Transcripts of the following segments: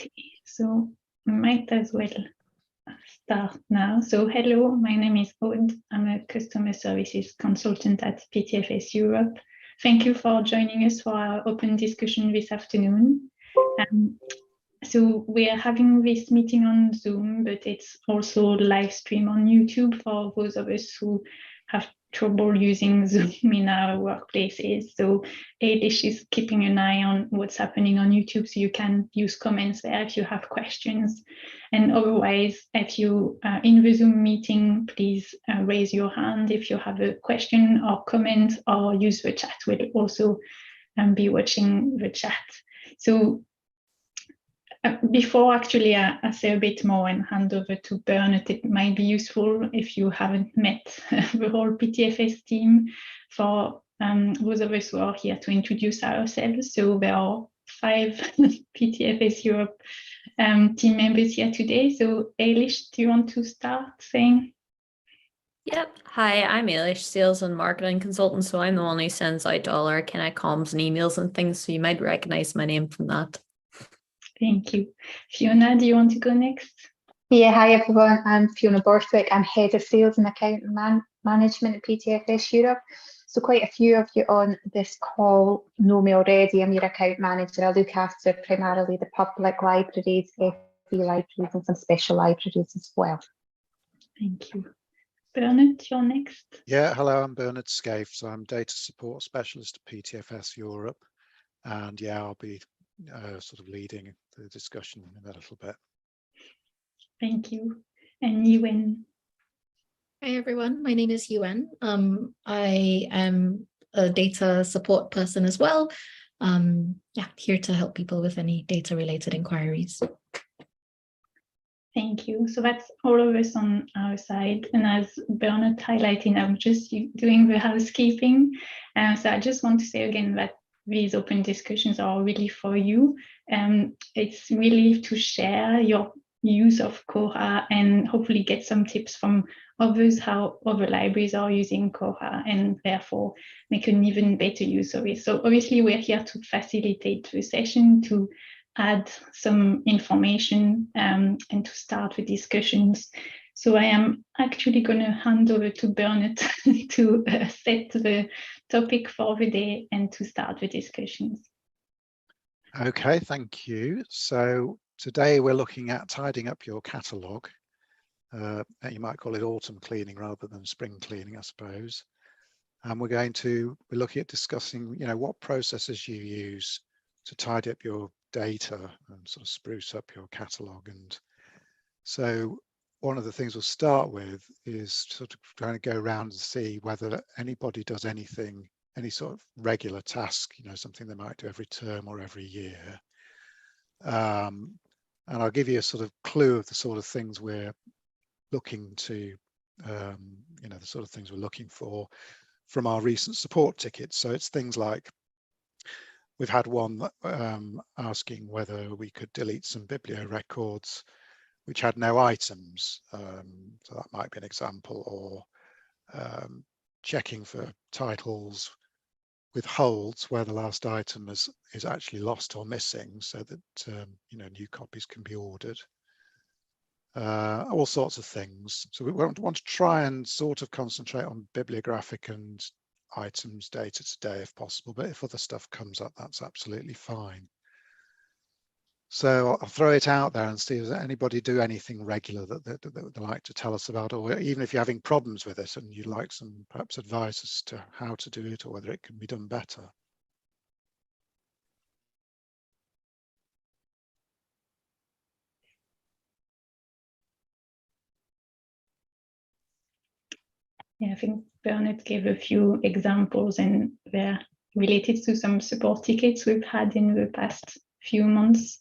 Okay, so I might as well start now. So hello, my name is Aude. I'm a customer services consultant at PTFS Europe. Thank you for joining us for our open discussion this afternoon. So we are having this meeting on Zoom, but it's also live stream on YouTube for those of us who have trouble using Zoom in our workplaces. So Eilish is keeping an eye on what's happening on YouTube, so you can use comments there if you have questions. And otherwise, if you are in the Zoom meeting, please raise your hand if you have a question or comment, or use the chat. We'll also be watching the chat. So before actually I say a bit more and hand over to Bernard, it might be useful if you haven't met the whole PTFS team, for those of us who are here, to introduce ourselves. So there are 5 PTFS Europe team members here today. So Eilish, do you want to start saying? Yep. Hi, I'm Eilish, sales and marketing consultant. So I'm the one who sends out all our kind of comms and emails and things. So you might recognize my name from that. Thank you. Fiona, do you want to go next? Yeah, hi everyone. I'm Fiona Borthwick. I'm Head of Sales and Account Management at PTFS Europe. So quite a few of you on this call know me already. I'm your account manager. I look after primarily the public libraries, FE libraries, and some special libraries as well. Thank you. Bernard, you're next. Yeah, hello, I'm Bernard Scaife. So I'm Data Support Specialist at PTFS Europe. And yeah, I'll be sort of leading the discussion in a little bit. Thank you. And Yuen. Hi everyone, my name is Yuen. I am a data support person as well. Yeah, here to help people with any data related inquiries. Thank you. So that's all of us on our side. And as Bernard highlighted, I'm just doing the housekeeping. So I just want to say again that these open discussions are really for you. It's really to share your use of Cora and hopefully get some tips from others, how other libraries are using Cora, and therefore make an even better use of it. So obviously we're here to facilitate the session, to add some information and to start the discussions. So I am actually going to hand over to Bernard to set the topic for the day and to start the discussions. Okay, thank you. So today we're looking at tidying up your catalogue. You might call it autumn cleaning rather than spring cleaning, I suppose. And we're looking at discussing, what processes you use to tidy up your data and sort of spruce up your catalogue. And so one of the things we'll start with is sort of trying to go around and see whether anybody does anything, any sort of regular task, something they might do every term or every year. And I'll give you a sort of clue of the sort of things we're looking to, the sort of things we're looking for from our recent support tickets. So it's things like, we've had one asking whether we could delete some biblio records which had no items. So that might be an example, or checking for titles with holds where the last item is actually lost or missing, so that new copies can be ordered. All sorts of things. So we want to try and sort of concentrate on bibliographic and items data today if possible, but if other stuff comes up, that's absolutely fine. So I'll throw it out there and see if anybody do anything regular that they'd like to tell us about, or even if you're having problems with it and you'd like some perhaps advice as to how to do it or whether it can be done better. Yeah, I think Bernard gave a few examples and they're related to some support tickets we've had in the past few months.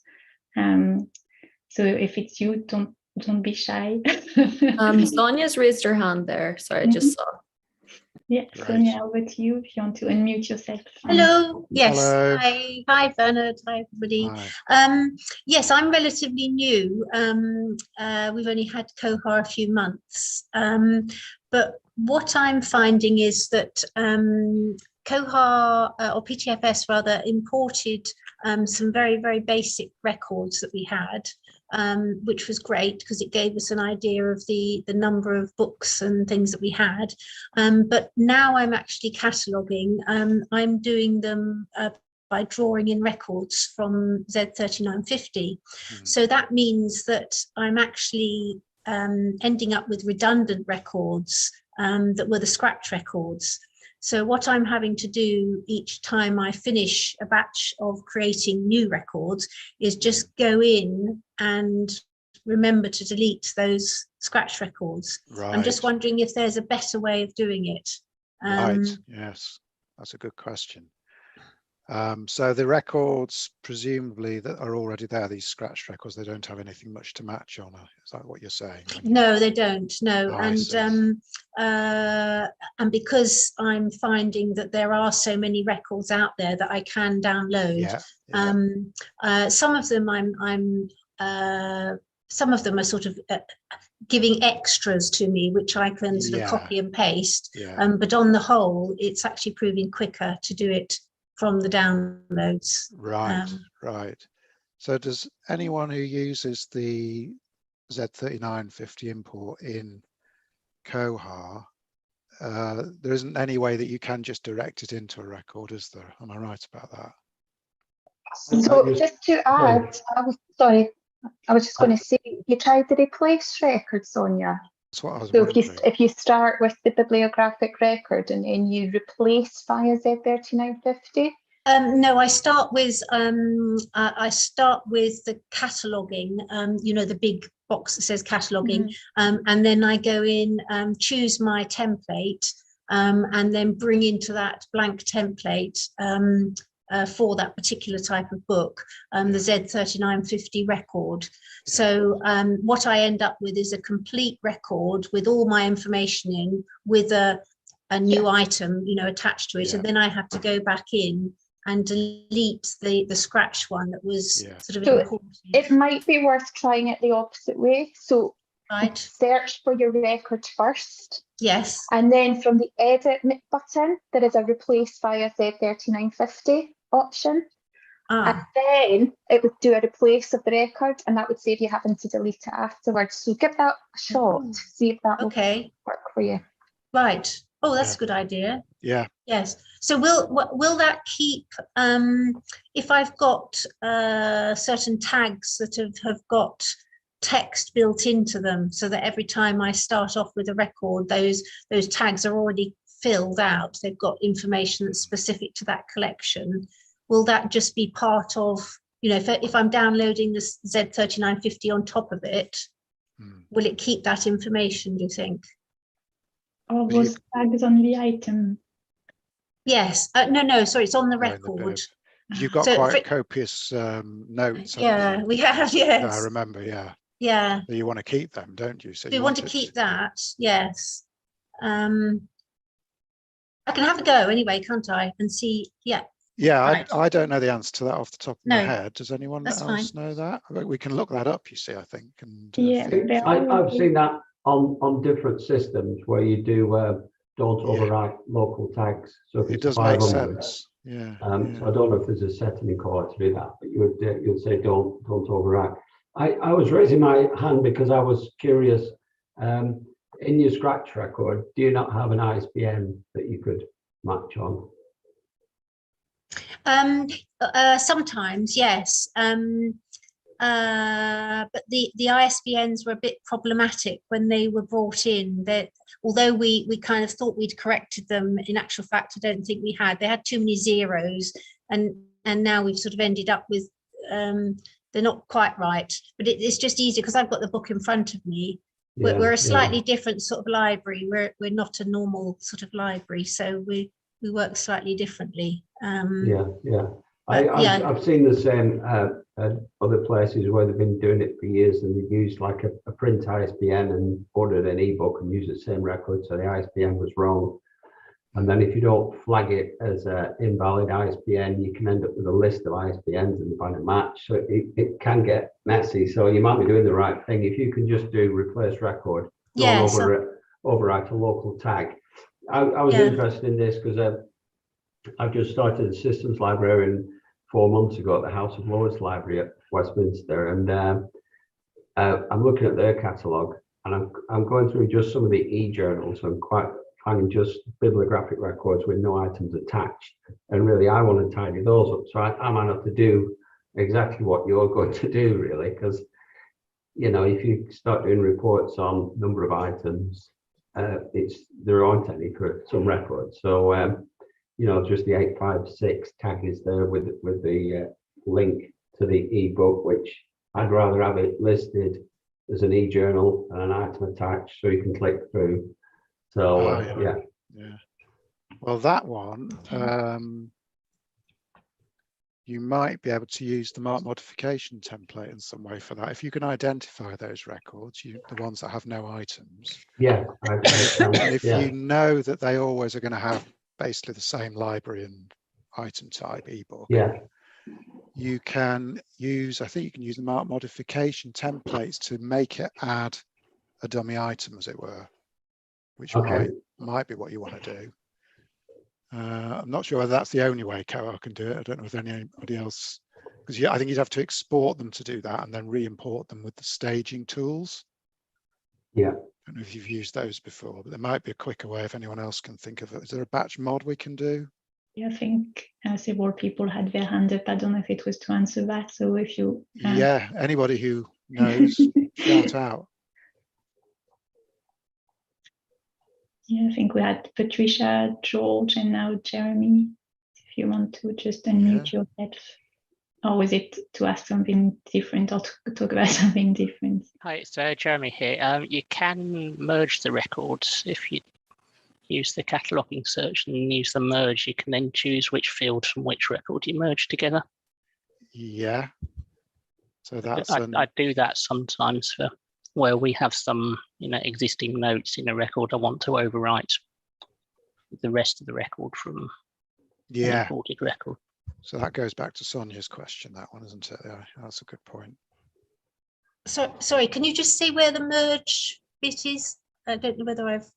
So if it's you, don't be shy. Sonia's raised her hand there. Sorry, I just saw. Yeah, Great. Sonia, over to you if you want to unmute yourself. Hello. Yes. Hello. Hi, Bernard. Hi, everybody. Hi. Yes, I'm relatively new. We've only had Cohar a few months, but what I'm finding is that Cohar or PTFS rather imported some very, very basic records that we had, which was great because it gave us an idea of the number of books and things that we had. But now I'm actually cataloguing. I'm doing them by drawing in records from Z3950. So that means that I'm actually ending up with redundant records that were the scratch records. So what I'm having to do each time I finish a batch of creating new records is just go in and remember to delete those scratch records. Right. I'm just wondering if there's a better way of doing it. Right, yes, that's a good question. So the records, presumably, that are already there, these scratch records, they don't have anything much to match on. Is that what you're saying? No, they don't. No, Oh, and because I'm finding that there are so many records out there that I can download. Some of them some of them are sort of giving extras to me, which I can sort of copy and paste. But on the whole, it's actually proving quicker to do it from the downloads. Right, right. So does anyone who uses the Z3950 import in Koha, there isn't any way that you can just direct it into a record, is there? Am I right about that? So just to add, I was just going to say, you tried the replace record, Sonia. That's what I was So wondering. if you start with the bibliographic record and then you replace via Z3950. No, I start with the cataloguing, you know, the big box that says cataloguing, and then I go in, choose my template, and then bring into that blank template for that particular type of book, the Z3950 record. So what I end up with is a complete record with all my information in, with a new item, you know, attached to it, and then I have to go back in and delete the scratch one that was sort of important. It might be worth trying it the opposite way. So search for your record first. Yes. And then from the edit button, there is a replace via Z3950 option. And then it would do a replace of the record, and that would save you having to delete it afterwards. So give that a shot, see if that will work for you. Right. Oh, that's a good idea. Yeah. Yes. So will that keep, if I've got certain tags that have got text built into them, so that every time I start off with a record, those tags are already filled out, they've got information that's specific to that collection, will that just be part of, you know, if I'm downloading this Z3950 on top of it, will it keep that information, do you think? Or was tags on the item? Yes. No, sorry, it's on the record. You've got quite copious notes. Yeah, we have, yes. I remember, yeah. Yeah. So you want to keep them, don't you? So you want to keep that, yes. I can have a go anyway, can't I? And see, Yeah, right. I don't know the answer to that off the top of my head. Does anyone else know that? We can look that up, you see, I think. And I've seen that on different systems where you do don't overwrite local tags. So if it it's does make 500, sense. Yeah. So I don't know if there's a setting in Core to do that, but you'd say don't overwrite. I was raising my hand because I was curious. In your scratch record, do you not have an ISBN that you could match on? Sometimes, yes. But the ISBNs were a bit problematic when they were brought in. That although we kind of thought we'd corrected them, in actual fact, I don't think we had. They had too many zeros, and now we've sort of ended up with they're not quite right. But it's just easier because I've got the book in front of me. We're a slightly different sort of library. We're not a normal sort of library, so we work slightly differently. I've seen the same at other places where they've been doing it for years, and they've used like a print ISBN and ordered an ebook and used the same record, so the ISBN was wrong. And then if you don't flag it as an invalid ISBN, you can end up with a list of ISBNs and find a match. So it can get messy. So you might be doing the right thing if you can just do replace record, overwrite a local tag. I was interested in this because I've just started a systems librarian 4 months ago at the House of Lords Library at Westminster, and I'm looking at their catalogue, and I'm going through just some of the e-journals. I'm quite finding just bibliographic records with no items attached, and really I want to tidy those up. So I might have to do exactly what you're going to do, really, because if you start doing reports on number of items, there aren't any for some records. So just the 856 tag is there with the link to the ebook, which I'd rather have it listed as an e-journal and an item attached so you can click through. So yeah. Well, that one, you might be able to use the mark modification template in some way for that. If you can identify those records, the ones that have no items. Yeah. And if you know that they always are going to have basically the same library and item type ebook. Yeah. You can use, I think you can use the mark modification templates to make it add a dummy item, as it were, which might be what you want to do. I'm not sure whether that's the only way Catalogue can do it. I don't know if anybody else, because I think you'd have to export them to do that and then re-import them with the staging tools. Yeah. I don't know if you've used those before, but there might be a quicker way if anyone else can think of it. Is there a batch mod we can do? Yeah, I think several people had their hand up. I don't know if it was to answer that. So if you... Yeah, anybody who knows, shout out. Yeah, I think we had Patricia, George, and now Jeremy. If you want to just unmute yourself. Or was it to ask something different or to talk about something different? Hi, it's Jeremy here. You can merge the records if you use the cataloguing search and use the merge. You can then choose which field from which record you merge together. Yeah. So that's I do that sometimes for where we have some existing notes in a record. I want to overwrite the rest of the record from an imported record. So that goes back to Sonia's question, that one, isn't it? Yeah, that's a good point. So sorry, can you just see where the merge bit is? I don't know whether I've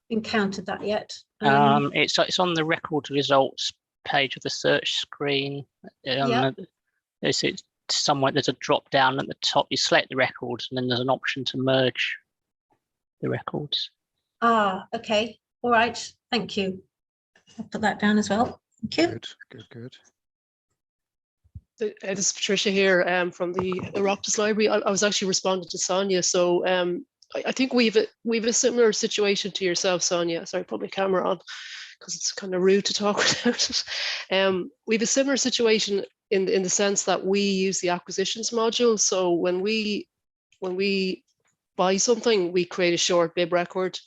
encountered that yet. It's on the record results page of the search screen. It's somewhere there's a drop down at the top. You select the records and then there's an option to merge the records. Okay. All right. Thank you. I'll put that down as well. Thank you. Good. This is Patricia here from the Oroptus Library. I was actually responding to Sonia. So I think we've a similar situation to yourself, Sonia. Sorry, put my camera on because it's kind of rude to talk without it. We have a similar situation in the sense that we use the acquisitions module. So when we buy something, we create a short bib record.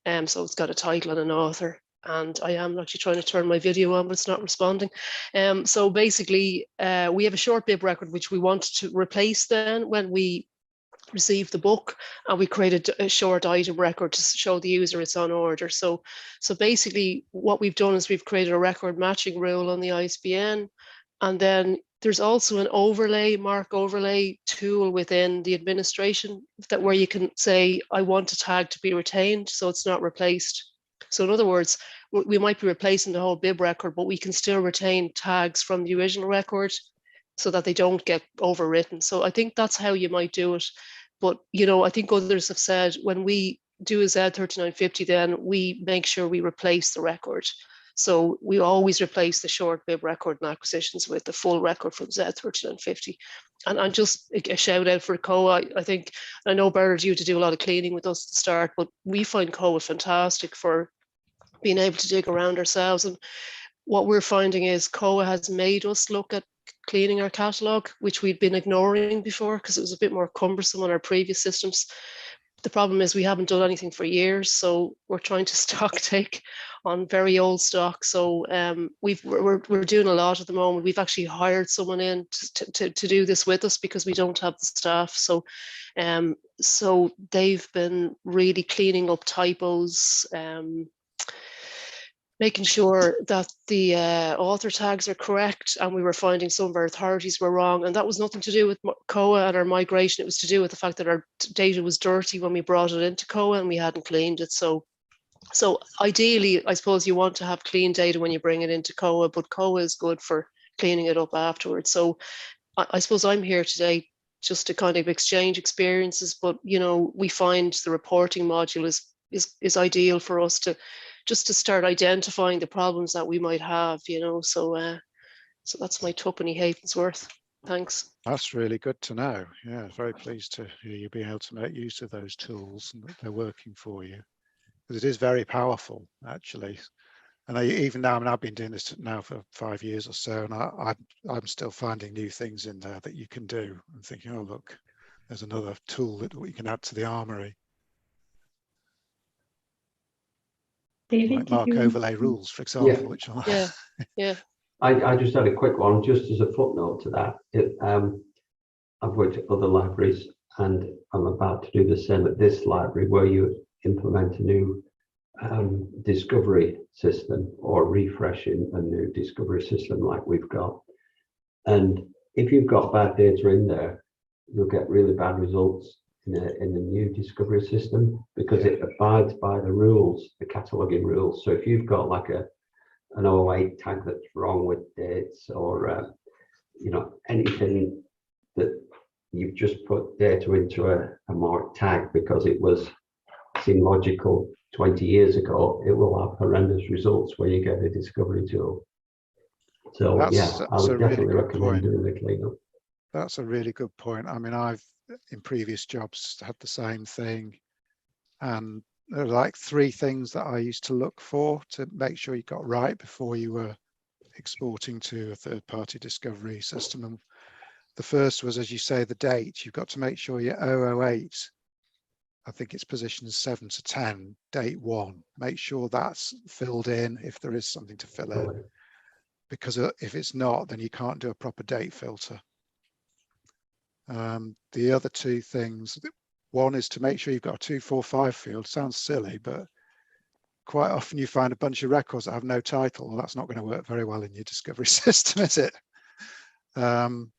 So it's got a title and an author. And I am actually trying to turn my video on, but it's not responding. So basically, we have a short bib record which we want to replace then when we receive the book, and we created a short item record to show the user it's on order. So basically what we've done is we've created a record matching rule on the ISBN, and then there's also an mark overlay tool within the administration where you can say, I want a tag to be retained, so it's not replaced. So in other words, we might be replacing the whole bib record, but we can still retain tags from the original record so that they don't get overwritten. So I think that's how you might do it. But, I think others have said when we do a Z3950, then we make sure we replace the record. So we always replace the short bib record and acquisitions with the full record from Z3950. And just a shout out for COA. I know Bernard, you had to do a lot of cleaning with us at the start, but we find COA fantastic for being able to dig around ourselves. And what we're finding is COA has made us look at cleaning our catalogue, which we'd been ignoring before because it was a bit more cumbersome on our previous systems. The problem is we haven't done anything for years, so we're trying to stock take on very old stock. So we're doing a lot at the moment. We've actually hired someone in to do this with us because we don't have the staff. So they've been really cleaning up typos, making sure that the author tags are correct, and we were finding some of our authorities were wrong, and that was nothing to do with COA and our migration. It was to do with the fact that our data was dirty when we brought it into COA and we hadn't cleaned it. So ideally, I suppose you want to have clean data when you bring it into COA, but COA is good for cleaning it up afterwards. So I suppose I'm here today just to kind of exchange experiences, but you know, we find the reporting module is ideal for us to just to start identifying the problems that we might have, you know. So so that's my twopenny halfpennyworth. Thanks. That's really good to know. Yeah, very pleased to hear you being able to make use of those tools and that they're working for you, because it is very powerful actually. And even now, I mean, I've been doing this now for 5 years or so, and I'm still finding new things in there that you can do and thinking, oh look, there's another tool that we can add to the armory. David, Like Mark overlay rules, for example, which are yeah. I just had a quick one, just as a footnote to that. I've worked at other libraries, and I'm about to do the same at this library, where you implement a new discovery system or refreshing a new discovery system like we've got. And if you've got bad data in there, you'll get really bad results in the new discovery system, because it abides by the rules, the cataloging rules. So if you've got like an 08 tag that's wrong with dates, or you know, anything that you've just put data into a marked tag because it seemed logical 20 years ago, it will have horrendous results when you get a discovery tool. So that's I would definitely really recommend doing the cleanup. That's a really good point. I mean, I've in previous jobs had the same thing, and there are like 3 things that I used to look for to make sure you got right before you were exporting to a third-party discovery system. And the first was, as you say, the date. You've got to make sure your 008, I think it's positions 7 to 10, date 1. Make sure that's filled in if there is something to fill in, because if it's not, then you can't do a proper date filter. The other 2 things, one is to make sure you've got a 245 field. Sounds silly, but quite often you find a bunch of records that have no title. Well, that's not going to work very well in your discovery system, is it? And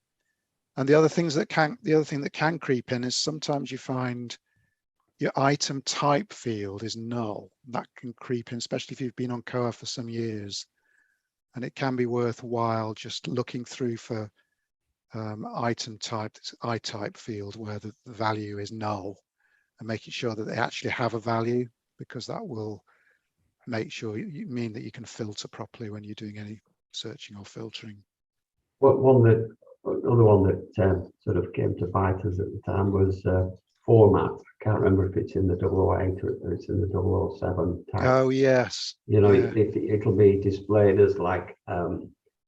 the other thing that can creep in is sometimes you find your item type field is null. That can creep in, especially if you've been on COA for some years. And it can be worthwhile just looking through for item type, this I-type field, where the value is null, and making sure that they actually have a value, because that will make sure you mean that you can filter properly when you're doing any searching or filtering. Another one that sort of came to bite us at the time was format. I can't remember if it's in the 008 or it's in the 007 tag. Oh yes. You know, it'll be displayed as like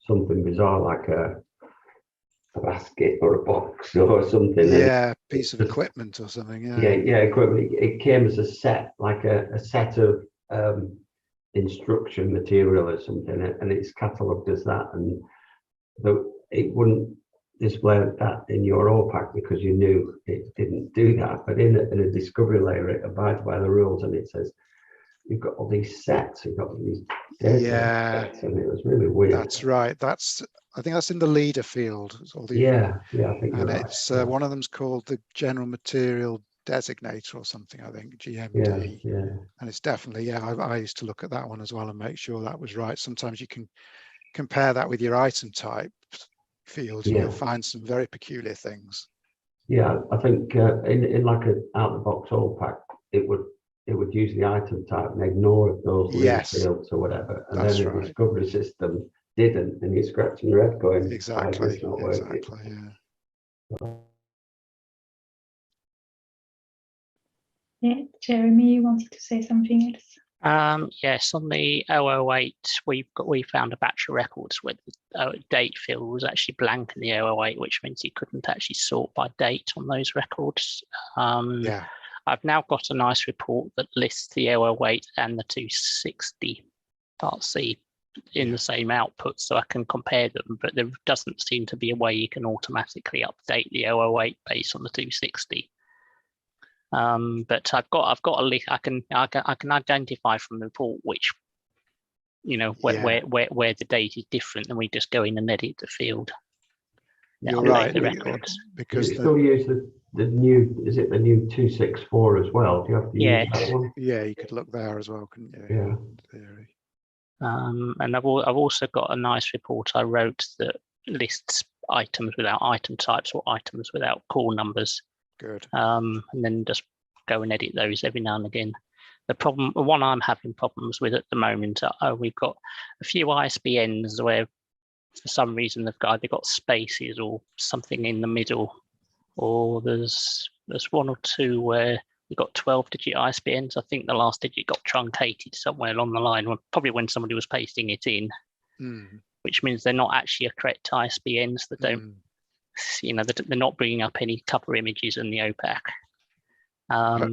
something bizarre, like a basket or a box or something. Yeah, piece of equipment or something. Yeah, equipment. It came as a set, like a set of instruction material or something, and it's catalogued as that, and it wouldn't display that in your OPAC because you knew it didn't do that. But in a discovery layer, it abides by the rules, and it says you've got all these sets, you've got these data sets, and it was really weird. That's right. I think that's in the leader field. I think and it's right. One of them's called the General Material Designator or something, I think, GMD. And it's definitely, I used to look at that one as well and make sure that was right. Sometimes you can compare that with your item type field, and you'll find some very peculiar things. Yeah, I think in like an out-of-the-box OPAC, it would use the item type and ignore those fields or whatever. And then the discovery system didn't, and you're scratching your head going, exactly, yeah. Jeremy, you wanted to say something else? Yes, on the 008, we found a batch of records where the date field was actually blank in the 008, which means you couldn't actually sort by date on those records. I've now got a nice report that lists the 008 and the 260 Part C in the same output, so I can compare them, but there doesn't seem to be a way you can automatically update the 008 based on the 260. But I've got a list. I can identify from the report which, where the date is different, and we just go in and edit the field. You're right. The records. Because you still use the new, is it the new 264 as well? Do you have to use that one? Yeah, you could look there as well, couldn't you? Yeah. In theory. And I've also got a nice report I wrote that lists items without item types or items without call numbers. Good. And then just go and edit those every now and again. The one I'm having problems with at the moment, we've got a few ISBNs where for some reason they've either got spaces or something in the middle, or there's one or two where we've got 12-digit ISBNs. I think the last digit got truncated somewhere along the line, probably when somebody was pasting it in, which means they're not actually a correct ISBNs. That don't, they're not bringing up any cover images in the OPAC.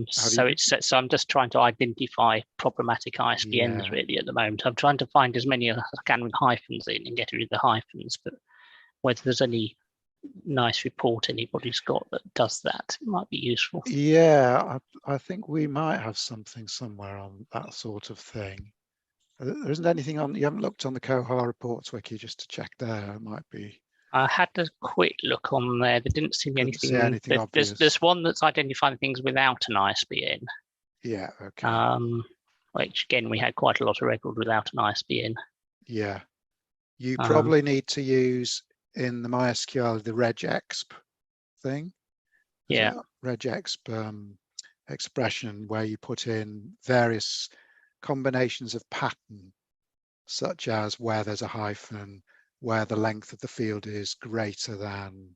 So I'm just trying to identify problematic ISBNs really at the moment. I'm trying to find as many as I can with hyphens in and get rid of the hyphens, but whether there's any nice report anybody's got that does that, it might be useful. Yeah, I think we might have something somewhere on that sort of thing. There isn't anything on, you haven't looked on the Koha reports wiki just to check there, it might be. I had a quick look on there. There didn't seem anything. Obvious. There's one that's identifying things without an ISBN. Yeah. Okay. Which again, we had quite a lot of record without an ISBN. Yeah. You probably need to use in the MySQL the regexp thing. Yeah. Regexp expression where you put in various combinations of pattern, such as where there's a hyphen, where the length of the field is greater than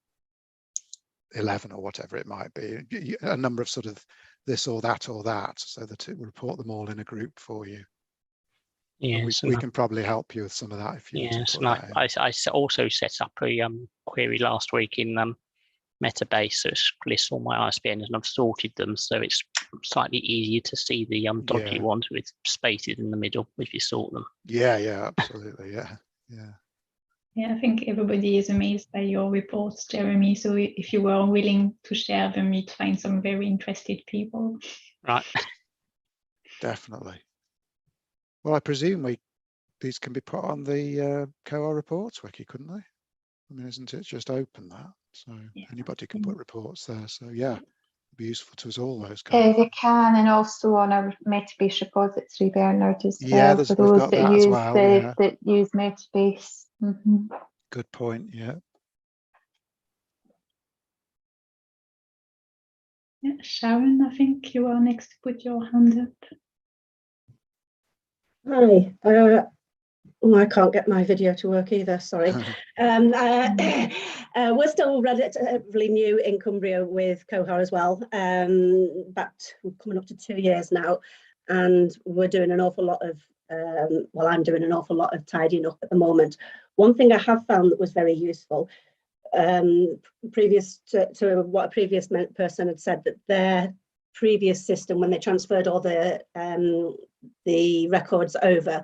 11 or whatever it might be, a number of sort of this or that, so that it will report them all in a group for you. Yes, we can probably help you with some of that if you yes, and I also set up a query last week in Metabase, so it lists all my ISBNs and I've sorted them, so it's slightly easier to see the dodgy ones with spaces in the middle if you sort them. Yeah, absolutely, yeah. Yeah, I think everybody is amazed by your reports, Jeremy. So if you were willing to share them, you'd find some very interested people. Right. Definitely. Well, I presume these can be put on the Koha reports wiki, couldn't they? I mean, isn't it just open that? So anybody can put reports there. So yeah, it'd be useful to us all, those guys. They can, and also on our Metabase repository, Bernard, as well, for those that use that use Metabase. Good point. Yeah. Sharon, I think you are next to put your hand up. Hi. I can't get my video to work either, sorry. We're still relatively new in Cumbria with Koha as well. But we're coming up to 2 years now, and we're doing an awful lot of, I'm doing an awful lot of tidying up at the moment. One thing I have found that was very useful, previous to what a previous person had said, that their previous system, when they transferred all the records over,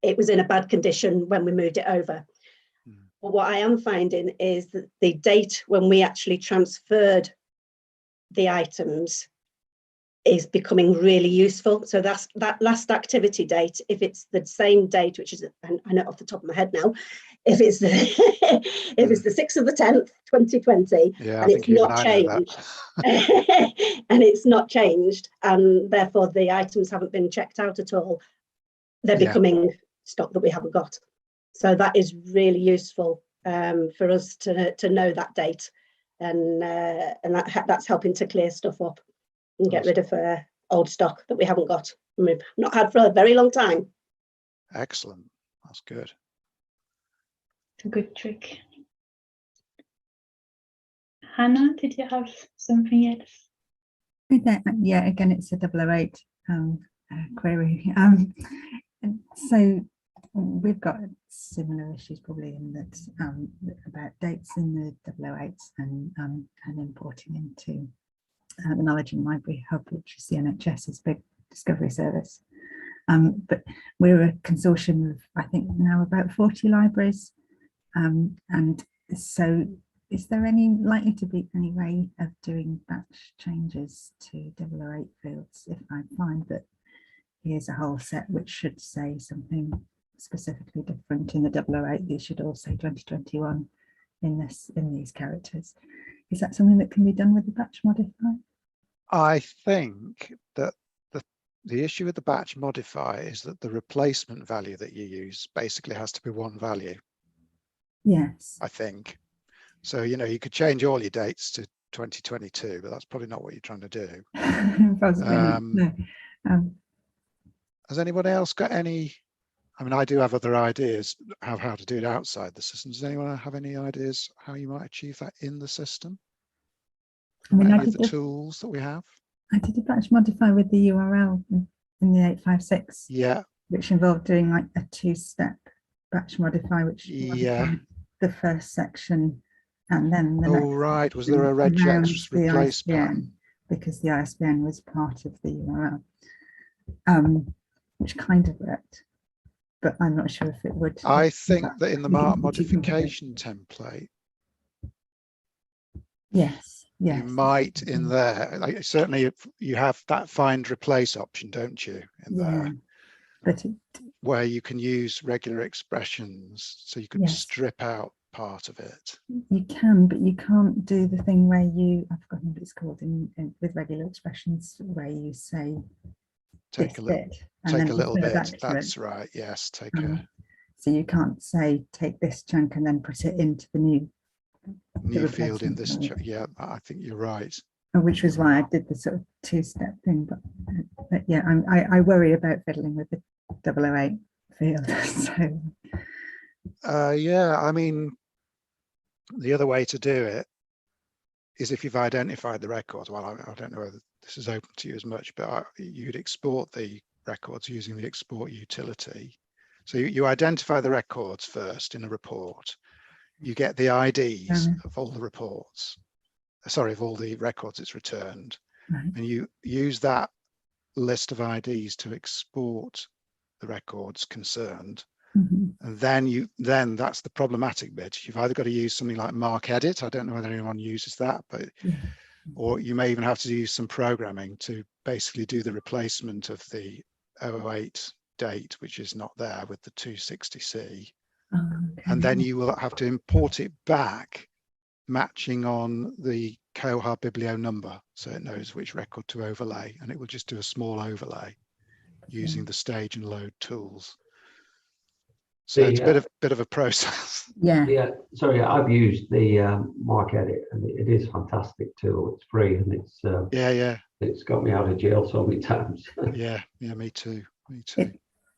it was in a bad condition when we moved it over. But what I am finding is that the date when we actually transferred the items is becoming really useful. So that's that last activity date, if it's the same date, which is, I know off the top of my head now, if it's the if it's the 6th of the 10th, 2020, and it's not changed, and it's not changed, and therefore the items haven't been checked out at all, they're becoming stock that we haven't got. So that is really useful for us to know that date, and that's helping to clear stuff up and get rid of old stock that we haven't got and we've not had for a very long time. Excellent, that's good. It's a good trick. Hannah, did you have something else? Yeah, again, it's a 008 query. So we've got similar issues probably in that about dates in the 008s and importing into the Knowledge and Library Hub, which is the NHS's big discovery service. But we're a consortium of, I think now about 40 libraries. And so is there likely to be any way of doing batch changes to 008 fields if I find that here's a whole set which should say something specifically different in the 008, it should all say 2021 in these characters. Is that something that can be done with the batch modifier? I think that the issue with the batch modifier is that the replacement value that you use basically has to be one value. Yes. I think. So, you know, you could change all your dates to 2022, but that's probably not what you're trying to do. Possibly not, no. Has anyone else got any? I mean, I do have other ideas of how to do it outside the system. Does anyone have any ideas how you might achieve that in the system? I mean, any of the tools that we have? I did a batch modify with the URL in the 856. Yeah. Which involved doing like a two-step batch modify, which modified the first section and then the next right. Was there a regex replace plan? Because the ISBN was part of the URL, which kind of worked, but I'm not sure if it would. I think that in the mark modification template, yes, you might in there, like, certainly you have that find replace option, don't you, in there? But where you can use regular expressions, so you can strip out part of it. You can, but you can't do the thing where you, I've forgotten what it's called with regular expressions, where you say take a little bit. That's right. Yes, take a. So you can't say take this chunk and then put it into the new field in this. Yeah, I think you're right. Which was why I did the sort of two-step thing, but yeah, I worry about fiddling with the 008 field. So yeah, I mean, the other way to do it is if you've identified the records. Well, I don't know whether this is open to you as much, but you'd export the records using the export utility. So you identify the records first in a report. You get the IDs of all the reports. Sorry, of all the records it's returned, and you use that list of IDs to export the records concerned, and then that's the problematic bit. You've either got to use something like mark edit. I don't know whether anyone uses that, but or you may even have to use some programming to basically do the replacement of the 008 date, which is not there, with the 260C, and then you will have to import it back, matching on the Koha Biblio number, so it knows which record to overlay, and it will just do a small overlay using the stage and load tools. So it's a bit of a process. Yeah. Sorry, I've used the Mark Edit, and it is a fantastic tool. It's free, and it's it's got me out of jail so many times. yeah, me too.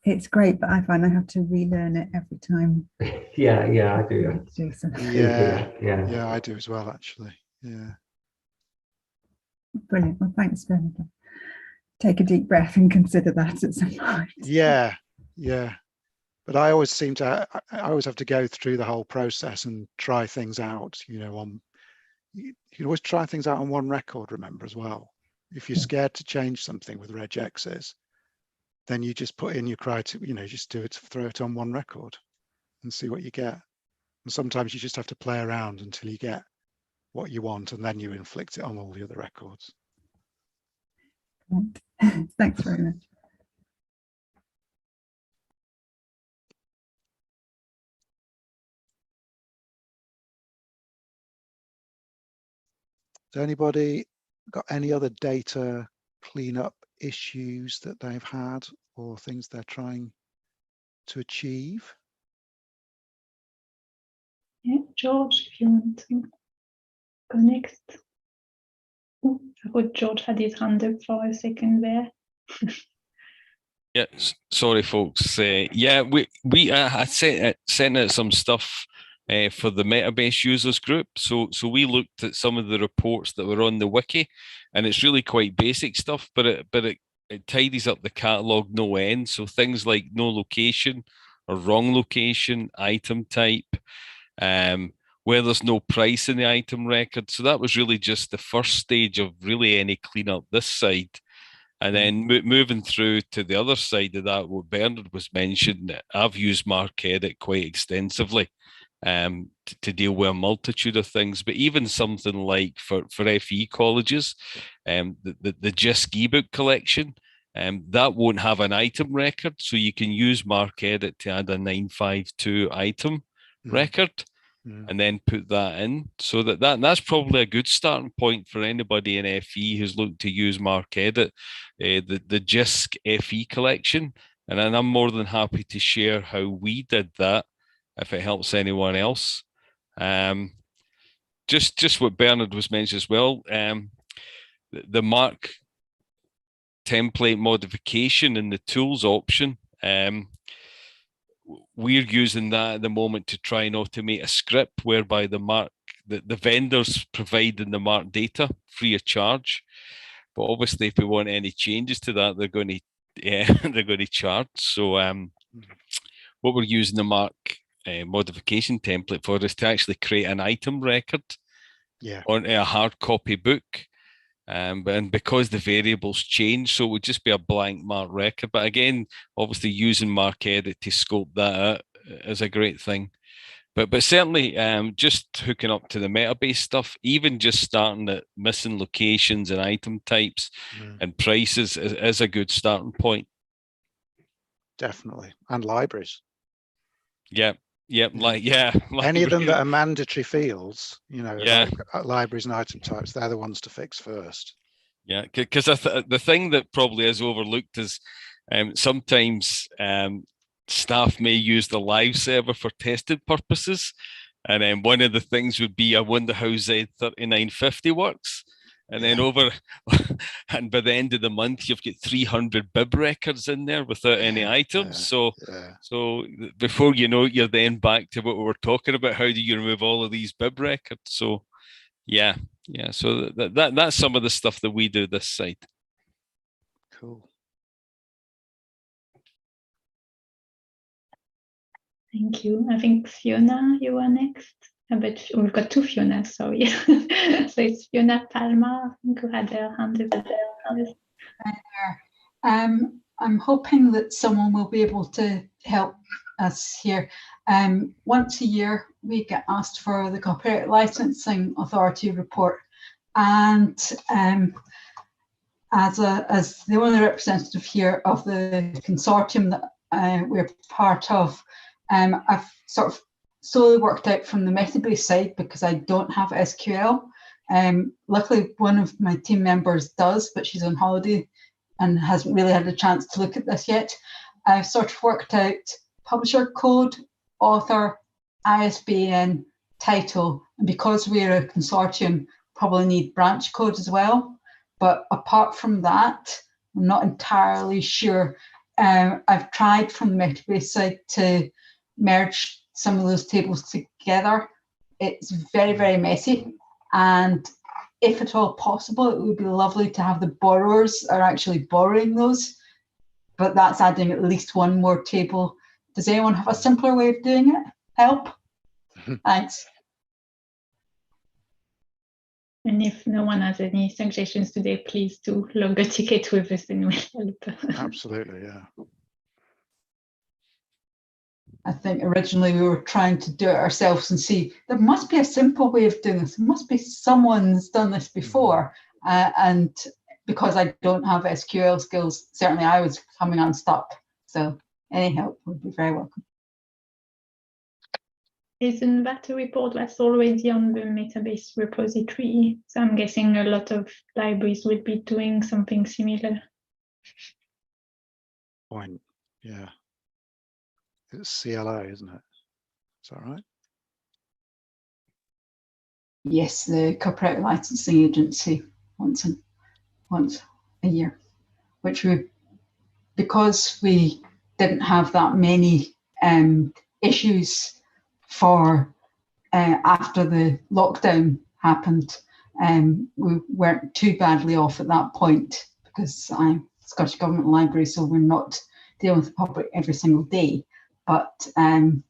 It's great, but I find I have to relearn it every time. yeah, I do. Yeah, I do as well, actually. Yeah. Brilliant. Well, thanks, Ben. Take a deep breath and consider that at some point. Yeah. But I always have to go through the whole process and try things out. You know, you can always try things out on one record. Remember as well, if you're scared to change something with regexes, then you just put in your criteria, you know, just throw it on one record and see what you get. And sometimes you just have to play around until you get what you want, and then you inflict it on all the other records. Thanks very much. Has anybody got any other data cleanup issues that they've had, or things they're trying to achieve? Yeah, George, if you want to go next. Oh, I thought George had his hand up for a second there. Yeah, sorry, folks. Yeah, I sent out some stuff for the Metabase users group. So we looked at some of the reports that were on the wiki, and it's really quite basic stuff, but it tidies up the catalog no end. So things like no location or wrong location, item type, where there's no price in the item record. So that was really just the first stage of really any cleanup this side. And then moving through to the other side of that, what Bernard was mentioning, I've used Mark Edit quite extensively to deal with a multitude of things. But even something like for FE colleges, the JISC ebook collection, that won't have an item record. So you can use Mark Edit to add a 952 item record. and then put that in. So that's probably a good starting point for anybody in FE who's looking to use MarcEdit, the JISC FE collection. And I'm more than happy to share how we did that if it helps anyone else. Just what Bernard was mentioning as well, the Mark template modification in the tools option. We're using that at the moment to try and automate a script whereby the vendors providing the Mark data free of charge. But obviously, if we want any changes to that, they're going to charge. So what we're using the Mark modification template for is to actually create an item record on a hard copy book. And because the variables change, so it would just be a blank Mark record. But again, obviously using MarcEdit to scope that out is a great thing. But certainly just hooking up to the Metabase stuff, even just starting at missing locations and item types and prices is a good starting point. Definitely. And libraries. Like any of them that are mandatory fields, like libraries and item types, they're the ones to fix first. Yeah, because the thing that probably is overlooked is sometimes staff may use the live server for tested purposes, and then one of the things would be, I wonder how Z3950 works. And then and by the end of the month, you've got 300 bib records in there without any items. So before you know it, you're then back to what we were talking about. How do you remove all of these bib records? So so that's some of the stuff that we do this site. Cool. Thank you. I think Fiona, you are next. But we've got two Fionas, sorry. So it's Fiona Palmer, I think, who had her hand over there. I'm hoping that someone will be able to help us here. Once a year, we get asked for the Copyright Licensing Authority report. And as the only representative here of the consortium that we're part of, I've sort of solely worked out from the Metabase side because I don't have SQL. Luckily, one of my team members does, but she's on holiday and hasn't really had a chance to look at this yet. I've sort of worked out publisher code, author, ISBN, title, and because we're a consortium, probably need branch code as well. But apart from that, I'm not entirely sure. I've tried from the Metabase side to merge some of those tables together. It's very, very messy. And if at all possible, it would be lovely to have the borrowers are actually borrowing those, but that's adding at least one more table. Does anyone have a simpler way of doing it? Help? Thanks. And if no one has any suggestions today, please do log a ticket with us and we'll help. Absolutely, yeah. I think originally we were trying to do it ourselves and see there must be a simple way of doing this. There must be someone's done this before. And because I don't have SQL skills, certainly I was coming unstuck. So any help would be very welcome. Isn't that a report that's already on the Metabase repository? So I'm guessing a lot of libraries would be doing something similar. Point, yeah. It's CLA, isn't it? Is that right? Yes, the Copyright Licensing Agency once a year, which because we didn't have that many issues for after the lockdown happened, we weren't too badly off at that point because I'm Scottish Government Library, so we're not dealing with the public every single day. But I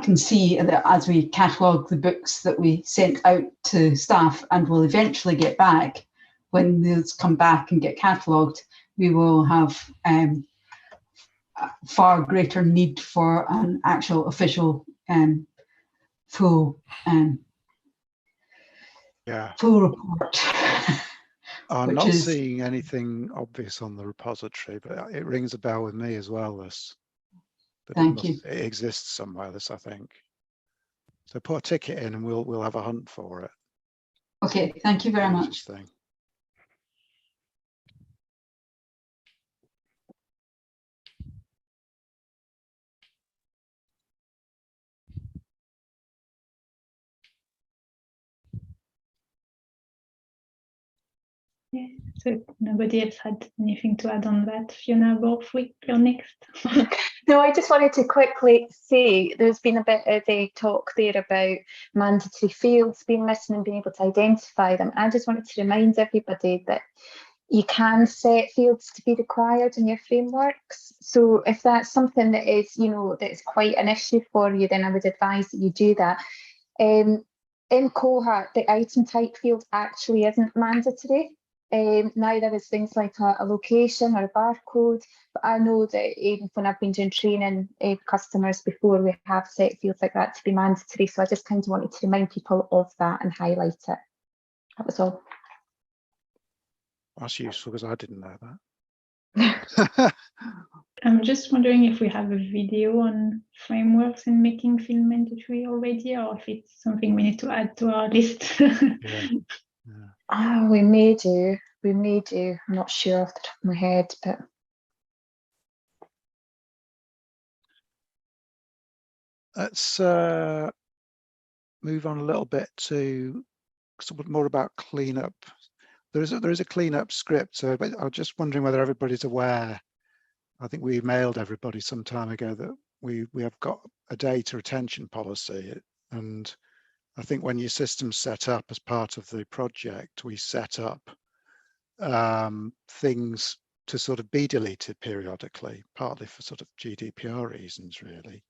can see that as we catalogue the books that we sent out to staff and will eventually get back, when those come back and get catalogued, we will have far greater need for an actual official full report. I'm not seeing anything obvious on the repository, but it rings a bell with me as well, this, but Thank you. It exists somewhere, this, I think. So put a ticket in and we'll have a hunt for it. Okay, thank you very much. Thing. Yeah, so nobody else had anything to add on that. Fiona Borthwick, you're next. No, I just wanted to quickly say there's been a bit of a talk there about mandatory fields being missing and being able to identify them. I just wanted to remind everybody that you can set fields to be required in your frameworks. So if that's something that is, that's quite an issue for you, then I would advise that you do that. In Cohort, the item type field actually isn't mandatory. Now there is things like a location or a barcode, but I know that even when I've been doing training customers before, we have set fields like that to be mandatory. So I just kind of wanted to remind people of that and highlight it. That was all. That's useful because I didn't know that. I'm just wondering if we have a video on frameworks and making field mandatory already, or if it's something we need to add to our list. Yeah. Oh, we may do. I'm not sure off the top of my head, but let's move on a little bit to something more about cleanup. There is a cleanup script, so but I was just wondering whether everybody's aware. I think we mailed everybody some time ago that we have got a data retention policy, and I think when your system's set up as part of the project, we set up things to sort of be deleted periodically, partly for sort of GDPR reasons, really.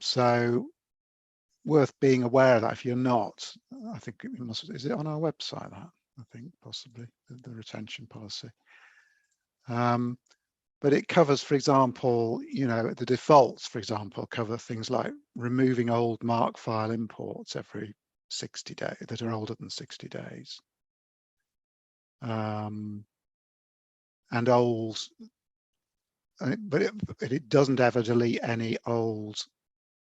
So worth being aware of that. If you're not, I think it must, is it on our website? That I think possibly the retention policy. But it covers, for example, the defaults, for example, cover things like removing old mark file imports every 60 days that are older than 60 days. And old, but it doesn't ever delete any old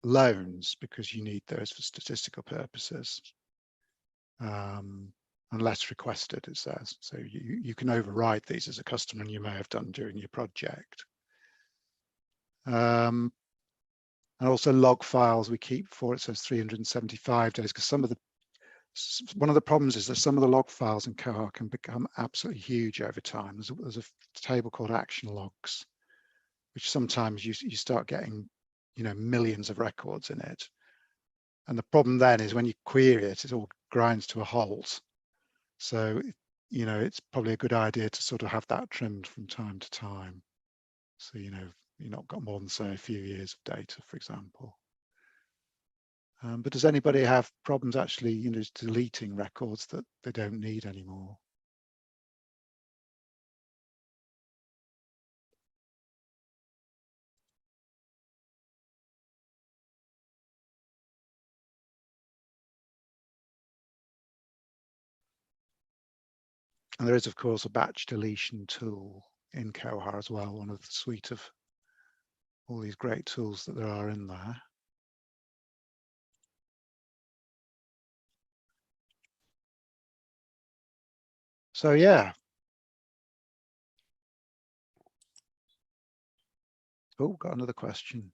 loans because you need those for statistical purposes. Unless requested, it says. So you can override these as a customer, and you may have done during your project. And also log files we keep for, it says 375 days, because one of the problems is that some of the log files in Cohort can become absolutely huge over time. There's a table called action logs, which sometimes you start getting, millions of records in it. And the problem then is when you query it, it all grinds to a halt. So, it's probably a good idea to sort of have that trimmed from time to time. So, you've not got more than, say, a few years of data, for example. But does anybody have problems actually, deleting records that they don't need anymore? And there is, of course, a batch deletion tool in Cohort as well, one of the suite of all these great tools that there are in there. So, yeah. Oh, got another question.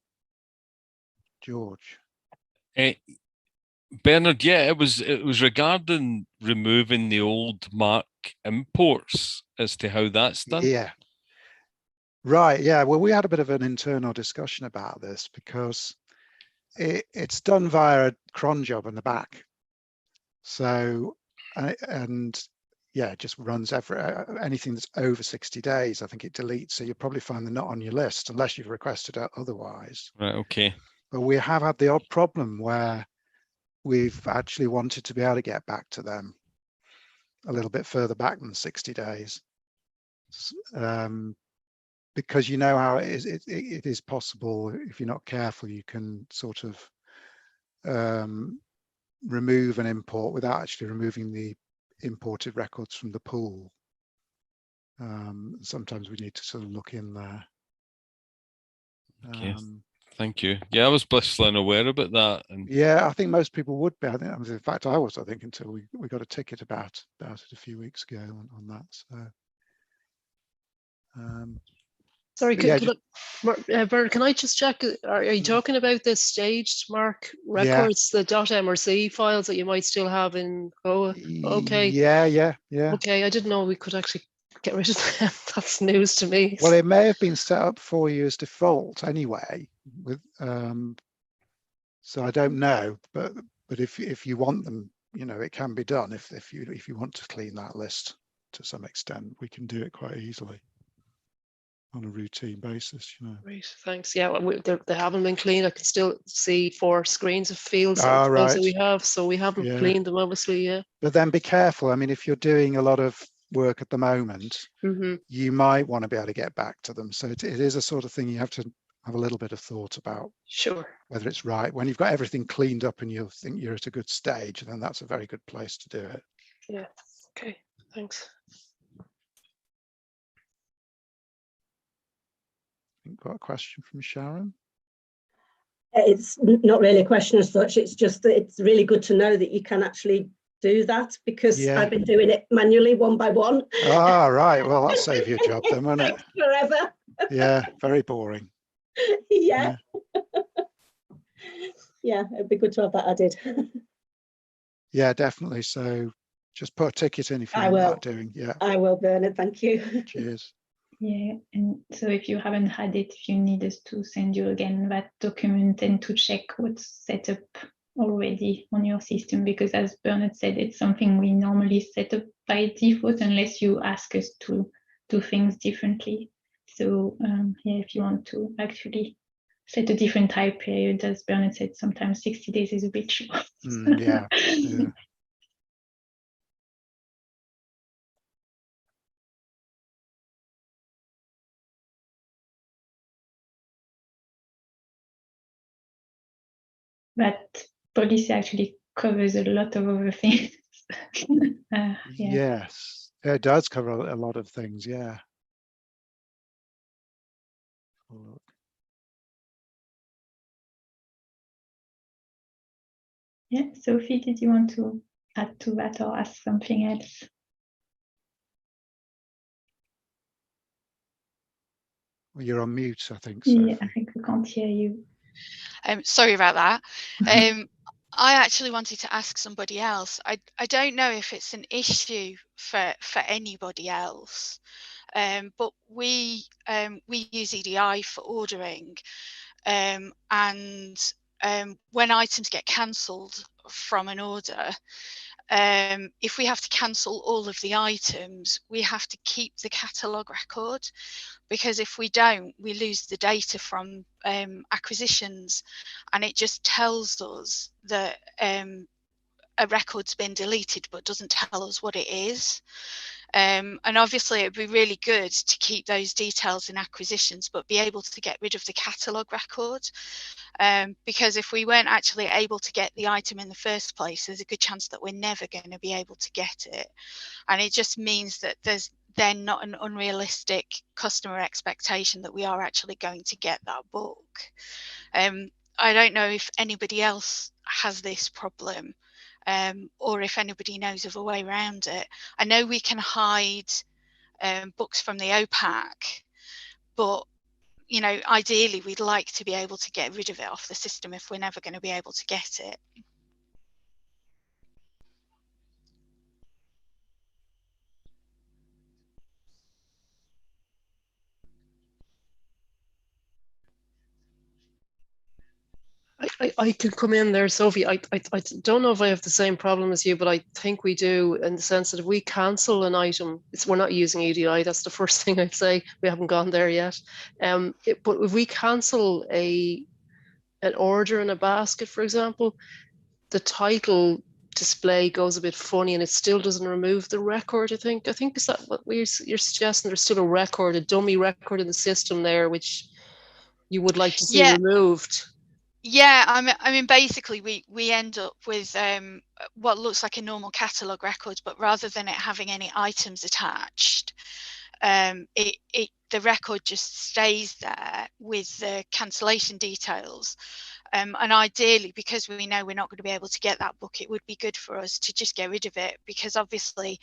George. Bernard, yeah, it was regarding removing the old mark imports as to how that's done. Yeah. Right. Yeah. Well, we had a bit of an internal discussion about this because it's done via a cron job in the back. So, and yeah, it just runs anything that's over 60 days. I think it deletes. So you'll probably find they're not on your list unless you've requested it otherwise. Right. Okay. But we have had the odd problem where we've actually wanted to be able to get back to them a little bit further back than 60 days. Because how it is, it is possible, if you're not careful, you can sort of remove an import without actually removing the imported records from the pool. Sometimes we need to sort of look in there. Okay. Thank you. Yeah, I was blissfully unaware about that. And yeah, I think most people would be. I think, in fact, I was, I think, until we got a ticket about it a few weeks ago on that. So, sorry, yeah, Bernard, can I just check? Are you talking about the staged mark records, the .mrc files that you might still have in Goa? Okay. Yeah. Okay, I didn't know we could actually get rid of them. That's news to me. Well, it may have been set up for you as default anyway. With so I don't know, but if you want them, you know, it can be done. If you want to clean that list to some extent, we can do it quite easily on a routine basis, you know. Great, thanks. Yeah, they haven't been cleaned. I can still see 4 screens of fields Right. that we have, so we haven't cleaned them, obviously. Yeah. But then be careful. I mean, if you're doing a lot of work at the moment, you might want to be able to get back to them. So it is a sort of thing you have to have a little bit of thought about. Sure. Whether it's right. When you've got everything cleaned up and you think you're at a good stage, then that's a very good place to do it. Yeah. Okay. Thanks. I think got a question from Sharon. It's not really a question as such. It's just that it's really good to know that you can actually do that, because I've been doing it manually one by one. Ah, right. Well, that'll save your job then, won't it? Forever. Yeah, very boring. Yeah. Yeah, it'd be good to have that added. Yeah, definitely. So just put a ticket in if you I want will. that doing. Yeah. I will, Bernard. Thank you. Cheers. Yeah, and so if you haven't had it, if you need us to send you again that document and to check what's set up already on your system, because as Bernard said, it's something we normally set up by default unless you ask us to do things differently. So yeah, if you want to actually set a different type period, as Bernard said, sometimes 60 days is a bit short. Yeah. That policy actually covers a lot of other things. Yes, it does cover a lot of things. Yeah. Yeah, Sophie, did you want to add to that or ask something else? Well, you're on mute, I think. Sophie. Yeah, I think we can't hear you. Sorry about that. I actually wanted to ask somebody else. I don't know if it's an issue for anybody else, but we use EDI for ordering, and when items get cancelled from an order, if we have to cancel all of the items, we have to keep the catalogue record, because if we don't, we lose the data from acquisitions, and it just tells us that a record's been deleted but doesn't tell us what it is. And obviously it'd be really good to keep those details in acquisitions but be able to get rid of the catalogue record, because if we weren't actually able to get the item in the first place, there's a good chance that we're never going to be able to get it, and it just means that there's then not an unrealistic customer expectation that we are actually going to get that book. I don't know if anybody else has this problem, or if anybody knows of a way around it. I know we can hide books from the OPAC, but you know, ideally we'd like to be able to get rid of it off the system if we're never going to be able to get it. I can come in there, Sophie. I don't know if I have the same problem as you, but I think we do, in the sense that if we cancel an item, we're not using EDI. That's the first thing I'd say. We haven't gone there yet. But if we cancel an order in a basket, for example, the title display goes a bit funny, and it still doesn't remove the record. I think is that what you're suggesting? There's still a record, a dummy record in the system there, which you would like to see removed. Yeah, I mean, basically, we end up with what looks like a normal catalogue record, but rather than it having any items attached, the the record just stays there with the cancellation details. And ideally, because we know we're not going to be able to get that book, it would be good for us to just get rid of it, because obviously,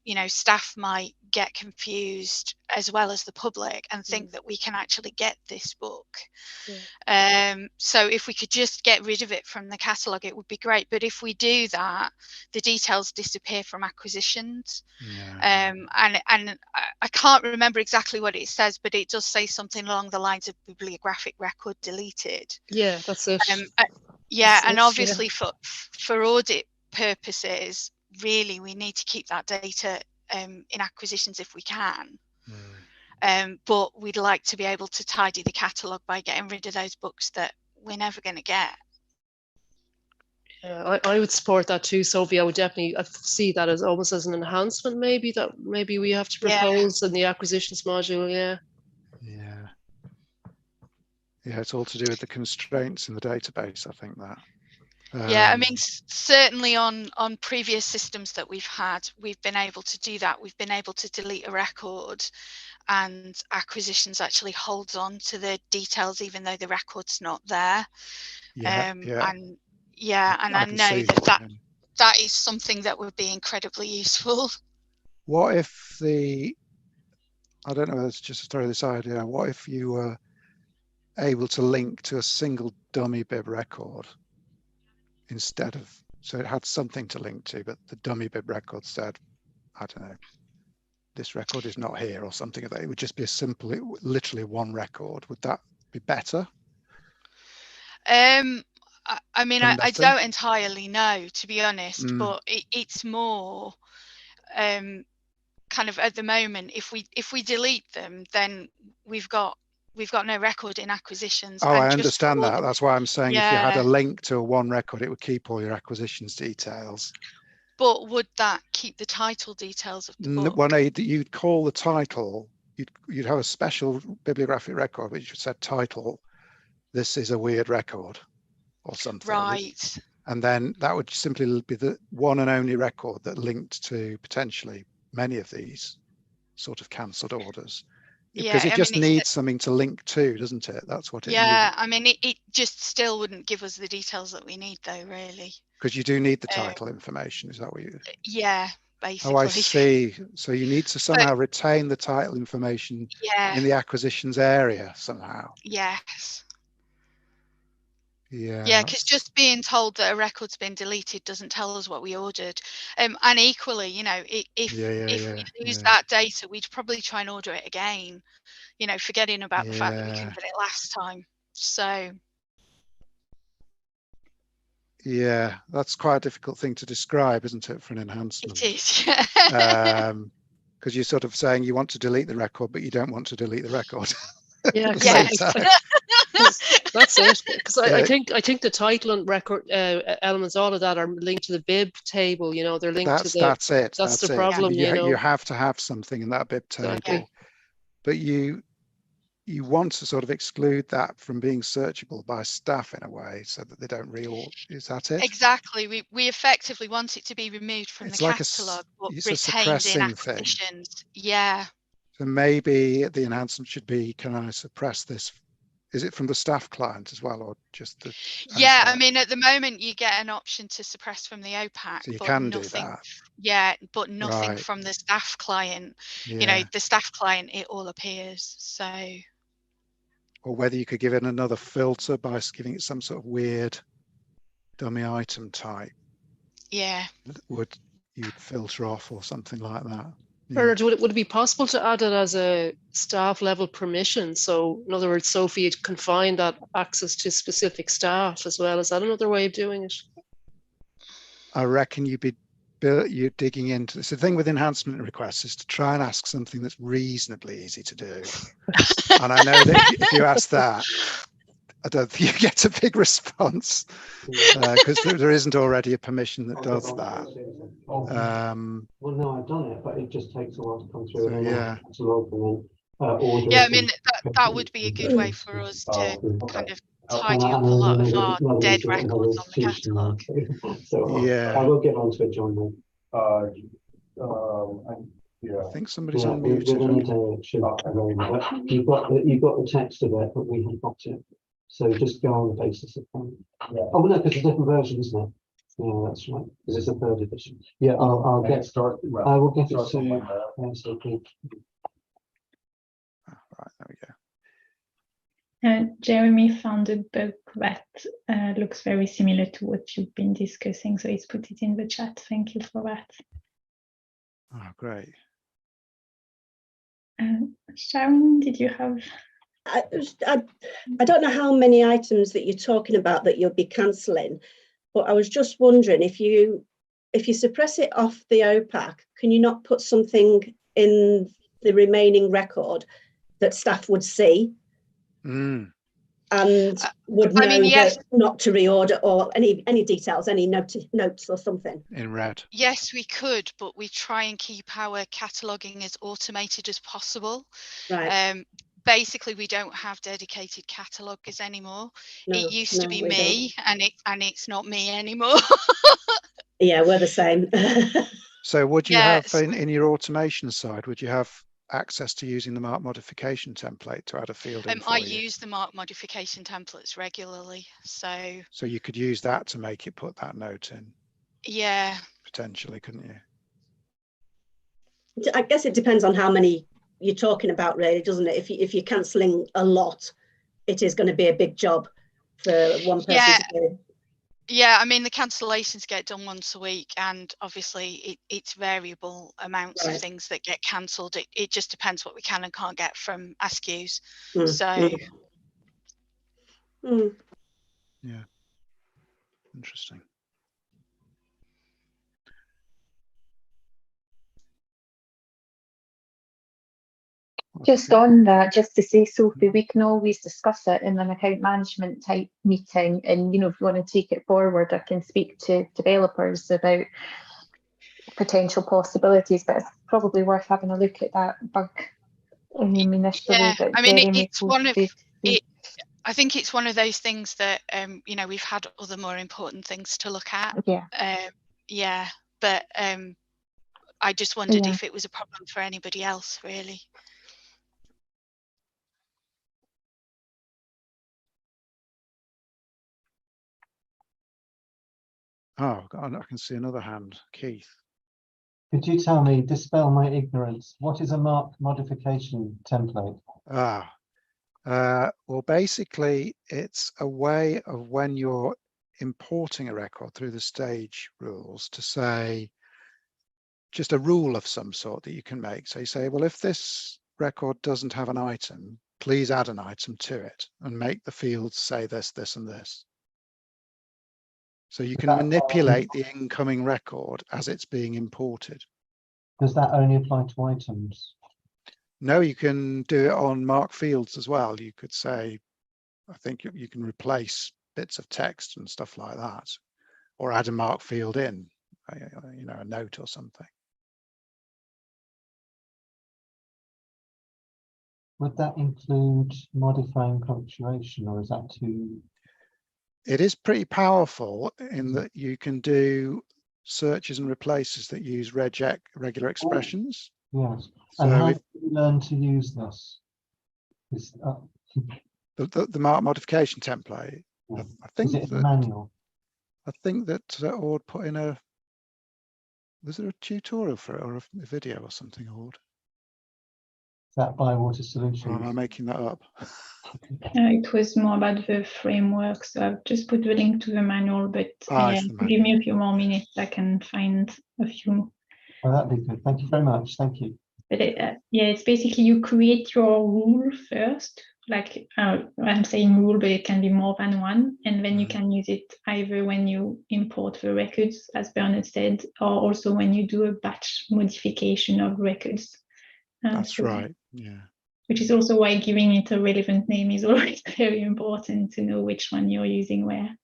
you know, staff might get confused as well as the public and think that we can actually get this book. So if we could just get rid of it from the catalogue, it would be great. But if we do that, the details disappear from acquisitions. And I can't remember exactly what it says, but it does say something along the lines of bibliographic record deleted. Yeah, that's it. Yeah, That's and it, obviously for audit purposes, really we need to keep that data in acquisitions if we can. But we'd like to be able to tidy the catalogue by getting rid of those books that we're never going to get. Yeah, I would support that too, Sophie. I would definitely see that as almost as an enhancement, maybe we have to propose in the acquisitions module. Yeah, it's all to do with the constraints in the database, I think that. Yeah, I mean, certainly on previous systems that we've had, we've been able to do that. We've been able to delete a record, and acquisitions actually holds on to the details even though the record's not there. And I know that is something that would be incredibly useful. What if I don't know, let's just throw this idea. What if you were able to link to a single dummy bib record instead of, so it had something to link to, but the dummy bib record said, I don't know, this record is not here or something like that. It would just be a simple, literally one record. Would that be better? I mean, I don't entirely know, to be honest, but it's more kind of at the moment, if we delete them, then we've got no record in acquisitions. Oh, I understand that. That's why I'm saying if you had a link to a one record, it would keep all your acquisitions details. But would that keep the title details of the book? Well, no, you'd call the title, you'd have a special bibliographic record which said title, this is a weird record or something. Right. And then that would simply be the one and only record that linked to potentially many of these sort of cancelled orders. Because it just needs something to link to, doesn't it? That's what it needs. I mean, it just still wouldn't give us the details that we need, though, really. Because you do need the title information, is that what you? Yeah, basically. Oh, I see. So you need to somehow retain the title information in the acquisitions area somehow. Yes. Yeah, because just being told that a record's been deleted doesn't tell us what we ordered. And equally, you know, if we lose that data, we'd probably try and order it again, you know, forgetting about the fact that we couldn't get it last time. So yeah, that's quite a difficult thing to describe, isn't it, for an enhancement? It is, yeah. Because you're sort of saying you want to delete the record, but you don't want to delete the record. Yeah, that's it. Because I think the title and record elements, all of that are linked to the bib table. You know, they're linked to the. That's it. That's the problem. You have to have something in that bib table, but you want to sort of exclude that from being searchable by staff in a way, so that they don't is that it? Exactly. We effectively want it to be removed from the catalogue, but retained in acquisitions. Yeah. So maybe the enhancement should be, can I suppress this? Is it from the staff client as well, or just the? Yeah, I mean, at the moment you get an option to suppress from the OPAC. So you can do that. Yeah, but nothing from the staff client. Yeah. You know, the staff client, it all appears. So. Or whether you could give it another filter by giving it some sort of weird dummy item type. Yeah. Would you filter off or something like that? Bernard, would it be possible to add it as a staff level permission? So in other words, Sophie can find that access to specific staff as well. Is that another way of doing it? I reckon you're digging into this. The thing with enhancement requests is to try and ask something that's reasonably easy to do. And I know that if you ask that, I don't think you get a big response because there isn't already a permission that does that. Well, no, I've done it, but it just takes a while to come through. I mean, that would be a good way for us to kind of tidy up a lot of our dead records on the catalogue. So I will get onto it, John. I think somebody's Yeah, we're unmuted. going to shift along, but you've got the text of it, but we haven't got it. So just go on the basis of that. Yeah. Oh no, because it's a different version, isn't it? Yeah, that's right. Because it's a third edition. Yeah, I'll get start. I will get it to ASAP. Right, there we go. Jeremy found a book that looks very similar to what you've been discussing, so he's put it in the chat. Thank you for that. Oh, great. Sharon, did you have? I don't know how many items that you're talking about that you'll be cancelling, but I was just wondering if you suppress it off the OPAC, can you not put something in the remaining record that staff would see and would know yes. that not to reorder, or any details, any notes or something in red? Yes, we could, but we try and keep our cataloguing as automated as possible. Right. Basically, we don't have dedicated cataloguers anymore. No, it used to be we me, and it's not me anymore. Yeah, we're the same. So would you have in your automation side, would you have access to using the mark modification template to add a field in for I you? use the mark modification templates regularly, so you could use that to make it put that note in. Yeah, Potentially, couldn't you? I guess it depends on how many you're talking about, really, doesn't it? If you're cancelling a lot, it is going to be a big job for one person to do. Yeah, I mean, the cancellations get done once a week, and obviously it's variable amounts of things that get cancelled. It just depends what we can and can't get from ASCIIs. Yeah, interesting. Just on that, just to say, Sophie, we can always discuss it in an account management type meeting, and if you want to take it forward, I can speak to developers about potential possibilities, but it's probably worth having a look at that bug initially. Yeah, I mean, it's one of it. I think it's one of those things that we've had other more important things to look at. Yeah. But I just wondered if it was a problem for anybody else, really. Oh, I can see another hand, Keith. Could you tell me, dispel my ignorance, what is a mark modification template? Well, basically, it's a way of when you're importing a record through the stage rules to say just a rule of some sort that you can make. So you say, well, if this record doesn't have an item, please add an item to it and make the fields say this, this, and this. So you can manipulate the incoming record as it's being imported. Does that only apply to items? No, you can do it on mark fields as well. You could say, I think you can replace bits of text and stuff like that, or add a mark field in, a note or something. Would that include modifying punctuation, or is that too? It is pretty powerful in that you can do searches and replaces that use regular expressions. Yes. So and how do you learn to use this? The mark modification template. Yeah. I think is it a manual? I think that Ord put in was there a tutorial for it or a video or something, Ord? Is that Bywater Solutions? Or am I making that up? It was more about the framework, so I've just put the link to the manual, but give me a few more minutes, I can find a few. Oh, that'd be good. Thank you very much. Thank you. But it's basically you create your rule first, like I'm saying rule, but it can be more than one, and then you can use it either when you import the records, as Bernard said, or also when you do a batch modification of records. That's right, yeah. Which is also why giving it a relevant name is always very important to know which one you're using where.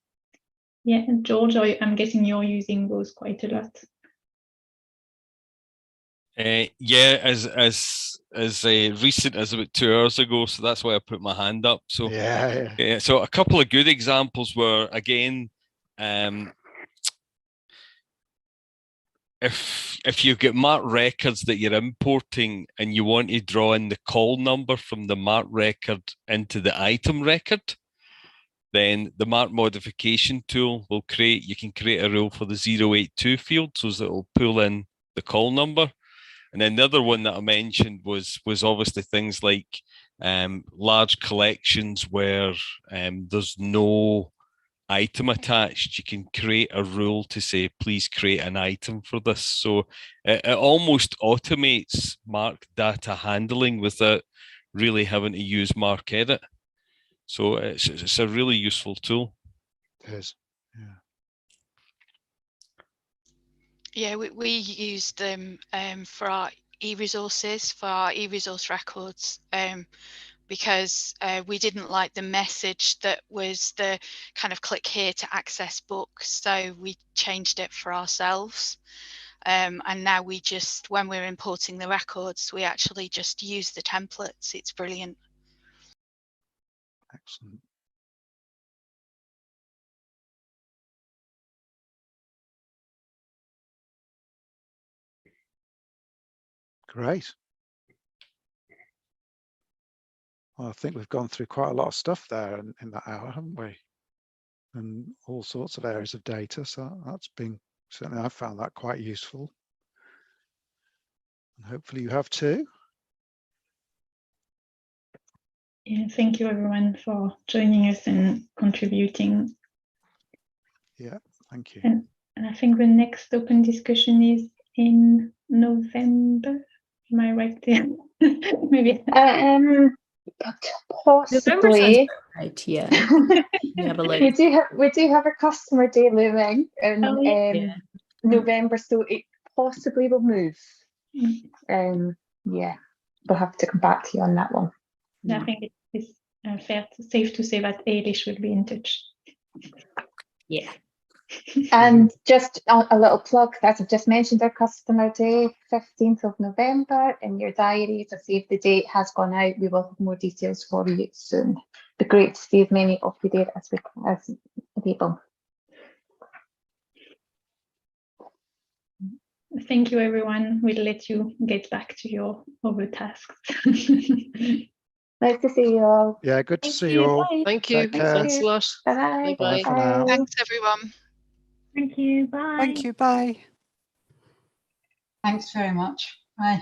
Yeah, and George, I'm guessing you're using those quite a lot. Yeah, as recent as about 2 hours ago, so that's why I put my hand up. So yeah. So a couple of good examples were, again, if if you've got marked records that you're importing and you want to draw in the call number from the marked record into the item record, then the mark modification tool will you can create a rule for the 082 field so that it will pull in the call number. And then the other one that I mentioned was obviously things like large collections where there's no item attached. You can create a rule to say, please create an item for this. So it almost automates mark data handling without really having to use mark edit. So it's a really useful tool. It is, yeah. Yeah, we use them for our e-resources, for our e-resource records, because we didn't like the message that was the kind of click here to access books. So we changed it for ourselves. And now we just, when we're importing the records, we actually just use the templates. It's brilliant. Excellent. Great. Well, I think we've gone through quite a lot of stuff there in that hour, haven't we? And all sorts of areas of data. So that's been, certainly I've found that quite useful. And hopefully you have too. Yeah, thank you everyone for joining us and contributing. Yeah, thank you. And I think the next open discussion is in November. Am I right there? Maybe. Possibly. Right, yeah. we do have a customer day looming in November, so it possibly will move. Yeah, we'll have to come back to you on that one. I think it's safe to say that Eilish will be in touch. Yeah. And just a little plug, as I've just mentioned, our customer day, 15th of November, in your diary to see if the date has gone out. We will have more details for you soon. It'd be great to see as many of you there as able. Thank you, everyone. We'll let you get back to your other tasks. Nice to see you all. Yeah, good to see you all. Bye. Thank you. Thanks a lot. Bye. Bye for now. Thanks, everyone. Thank you. Bye. Thank you. Bye. Thanks very much. Bye.